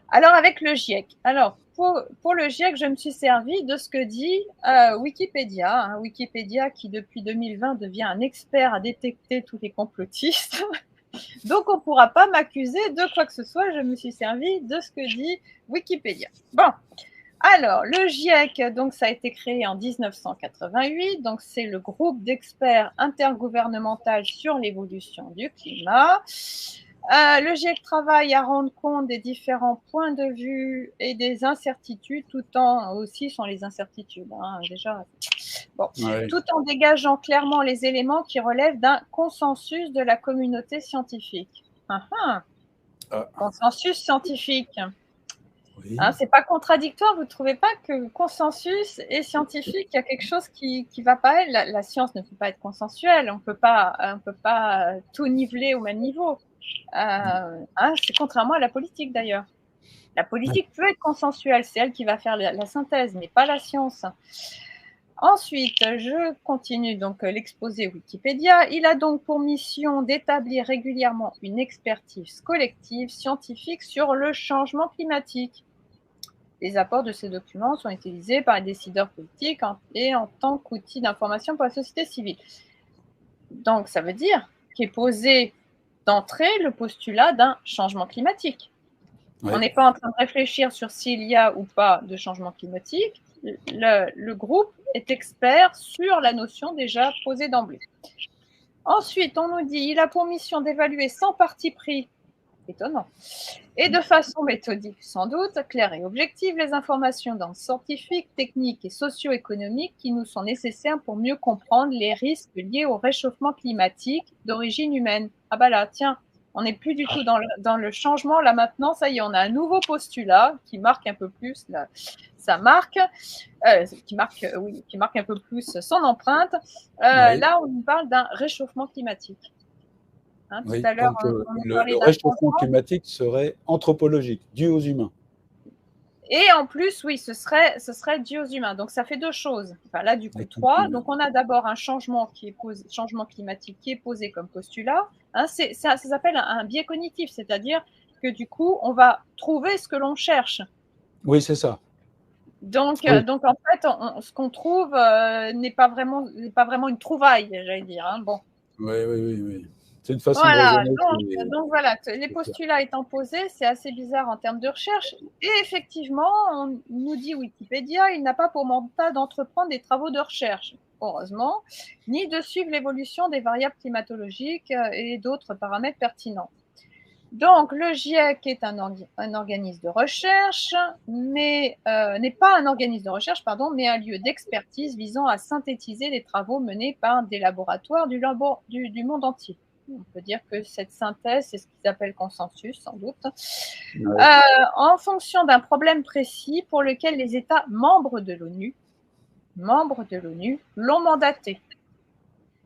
Alors, avec le GIEC. Alors, pour le GIEC, je me suis servi de ce que dit Wikipédia. Hein, Wikipédia qui, depuis 2020, devient un expert à détecter tous les complotistes. Donc, on ne pourra pas m'accuser de quoi que ce soit. Je me suis servi de ce que dit Wikipédia. Bon. Alors, le GIEC, donc, ça a été créé en 1988. Donc, c'est le groupe d'experts intergouvernemental sur l'évolution du climat. Le GIEC travaille à rendre compte des différents points de vue et des incertitudes, tout en aussi sont les incertitudes, hein, déjà. Bon, Ouais. tout en dégageant clairement les éléments qui relèvent d'un consensus de la communauté scientifique. Consensus scientifique. Oui. Hein, c'est pas contradictoire, vous ne trouvez pas que consensus et scientifique, il y a quelque chose qui va pas être. La science ne peut pas être consensuelle, on peut pas tout niveler au même niveau. C'est contrairement à la politique d'ailleurs. La politique peut être consensuelle, c'est elle qui va faire la synthèse, mais pas la science. Ensuite, je continue donc l'exposé Wikipédia. Il a donc pour mission d'établir régulièrement une expertise collective scientifique sur le changement climatique. Les apports de ces documents sont utilisés par les décideurs politiques et en tant qu'outil d'information pour la société civile. Donc, ça veut dire qu'est posé d'entrée le postulat d'un changement climatique. On n'est pas en train de réfléchir sur s'il y a ou pas de changement climatique. Le groupe est expert sur la notion déjà posée d'emblée. Ensuite, on nous dit il a pour mission d'évaluer sans parti pris, étonnant, et de façon méthodique sans doute, claire et objective, les informations scientifiques, techniques et socio-économiques qui nous sont nécessaires pour mieux comprendre les risques liés au réchauffement climatique d'origine humaine. Ah bah là, tiens, on n'est plus du tout dans le changement. Là maintenant, ça y est, on a un nouveau postulat qui marque un peu plus sa marque, qui marque un peu plus son empreinte. Là, on nous parle d'un réchauffement climatique. Hein, tout à l'heure, Donc, on nous parlait le d'un réchauffement changement. climatique serait anthropologique, dû aux humains. Et en plus, oui, ce serait dû aux humains. Donc, ça fait deux choses. Enfin, là, du coup, trois. Donc, on a d'abord un changement climatique qui est posé comme postulat. Hein, ça s'appelle un biais cognitif, c'est-à-dire que du coup, on va trouver ce que l'on cherche. Oui, c'est ça. Donc, Oui. en fait, ce qu'on trouve n'est pas vraiment une trouvaille, j'allais dire. Hein. Bon. Oui. C'est une façon de Voilà, raisonner donc voilà, les qui est claire. postulats étant posés, c'est assez bizarre en termes de recherche. Et effectivement, on nous dit Wikipédia, il n'a pas pour mandat d'entreprendre des travaux de recherche, heureusement, ni de suivre l'évolution des variables climatologiques et d'autres paramètres pertinents. Donc, le GIEC est un organisme de recherche, mais n'est pas un organisme de recherche, pardon, mais un lieu d'expertise visant à synthétiser les travaux menés par des laboratoires du monde entier. On peut dire que cette synthèse, c'est ce qu'ils appellent consensus, sans doute, en fonction d'un problème précis pour lequel les États membres de l'ONU l'ont mandaté.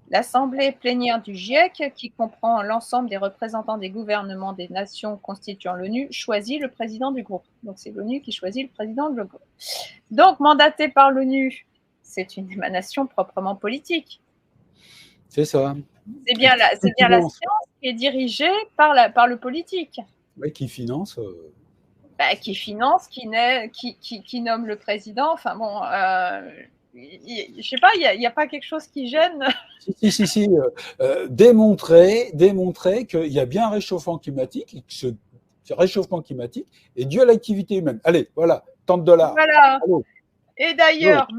L'Assemblée plénière du GIEC, qui comprend l'ensemble des représentants des gouvernements des nations constituant l'ONU, choisit le président du groupe. Donc, c'est l'ONU qui choisit le président du groupe. Donc, mandaté par l'ONU, c'est une émanation proprement politique. C'est ça. C'est Et bien la science qui est dirigée par le politique. Oui, qui finance. Qui finance, qui nomme le président. Enfin bon, je ne sais pas, il n'y a pas quelque chose qui gêne. Si. Démontrer qu'il y a bien un réchauffement climatique et que ce réchauffement climatique est dû à l'activité humaine. Allez, voilà, tant de dollars. Voilà. Allez, Et d'ailleurs,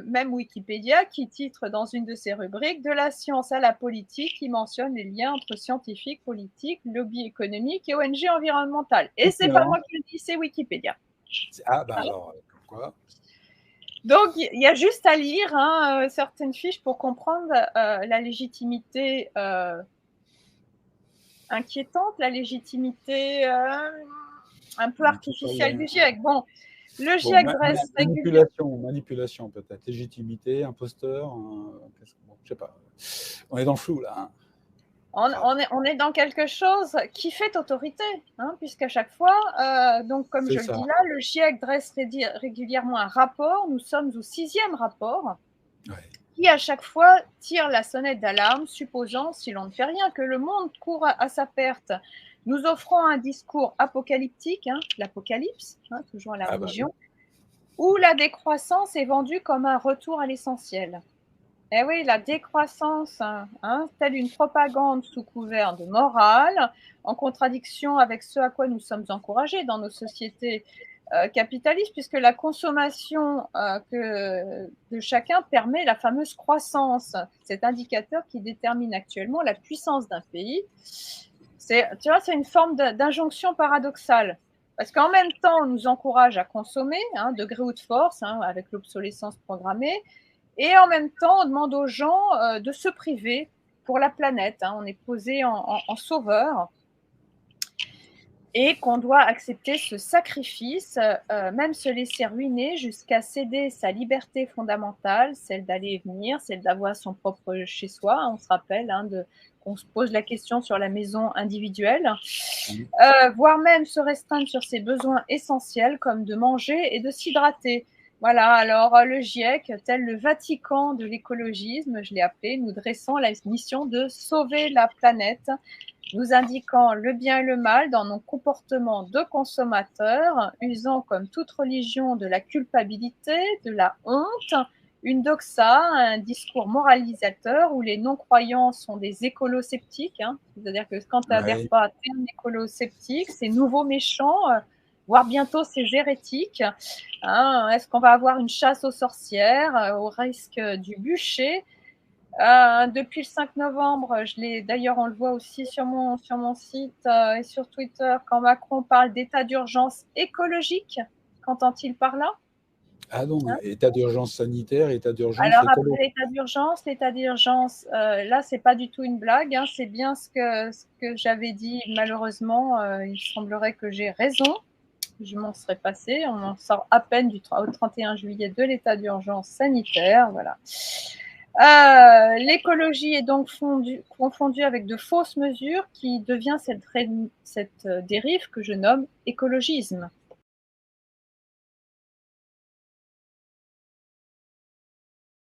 même Wikipédia, qui titre dans une de ses rubriques « De la science à la politique », qui mentionne les liens entre scientifiques, politiques, lobby économique et ONG environnementales. Et c'est pas moi qui le dis, c'est Wikipédia. Ah, bah alors, pourquoi ? Donc, il y a juste à lire certaines fiches pour comprendre la légitimité inquiétante, la légitimité un peu artificielle du GIEC. Bon, le GIEC dresse régulièrement. Manipulation peut-être. Légitimité, imposteur. Je sais pas. On est dans le flou là. Hein. On est dans quelque chose qui fait autorité, hein, puisqu'à chaque fois, donc comme je le dis là, le GIEC dresse régulièrement un rapport. Nous sommes au 6e rapport. Ouais. qui à chaque fois tire la sonnette d'alarme, supposant, si l'on ne fait rien, que le monde court à sa perte. Nous offrons un discours apocalyptique, l'apocalypse, toujours la religion, où la décroissance est vendue comme un retour à l'essentiel. Eh oui, la décroissance, telle une propagande sous couvert de morale, en contradiction avec ce à quoi nous sommes encouragés dans nos sociétés capitalistes, puisque la consommation de chacun permet la fameuse croissance, cet indicateur qui détermine actuellement la puissance d'un pays. Tu vois, c'est une forme d'injonction paradoxale. Parce qu'en même temps, on nous encourage à consommer, de gré ou de force, avec l'obsolescence programmée, et en même temps, on demande aux gens de se priver pour la planète. On est posé en sauveur et qu'on doit accepter ce sacrifice, même se laisser ruiner jusqu'à céder sa liberté fondamentale, celle d'aller et venir, celle d'avoir son propre chez-soi. On se rappelle qu'on se pose la question sur la maison individuelle, voire même se restreindre sur ses besoins essentiels comme de manger et de s'hydrater. Voilà, alors le GIEC, tel le Vatican de l'écologisme, je l'ai appelé, nous dressons la mission de sauver la planète, nous indiquant le bien et le mal dans nos comportements de consommateurs, usant comme toute religion de la culpabilité, de la honte, une doxa, un discours moralisateur où les non-croyants sont des écolo-sceptiques, c'est-à-dire que quand tu n'adhères pas, tu es un écolo-sceptique, c'est nouveau méchant, voire bientôt c'est hérétique. Est-ce qu'on va avoir une chasse aux sorcières au risque du bûcher? Depuis le 5 novembre, d'ailleurs on le voit aussi sur mon site et sur Twitter, quand Macron parle d'état d'urgence écologique, qu'entend-il par là? Ah non, état d'urgence sanitaire, état d'urgence Alors écologique. après l'état d'urgence, là c'est pas du tout une blague, c'est bien ce que j'avais dit. Malheureusement, il semblerait que j'ai raison. Je m'en serais passée. On en sort à peine au 31 juillet de l'état d'urgence sanitaire. Voilà. L'écologie est donc confondue avec de fausses mesures qui devient cette dérive que je nomme écologisme.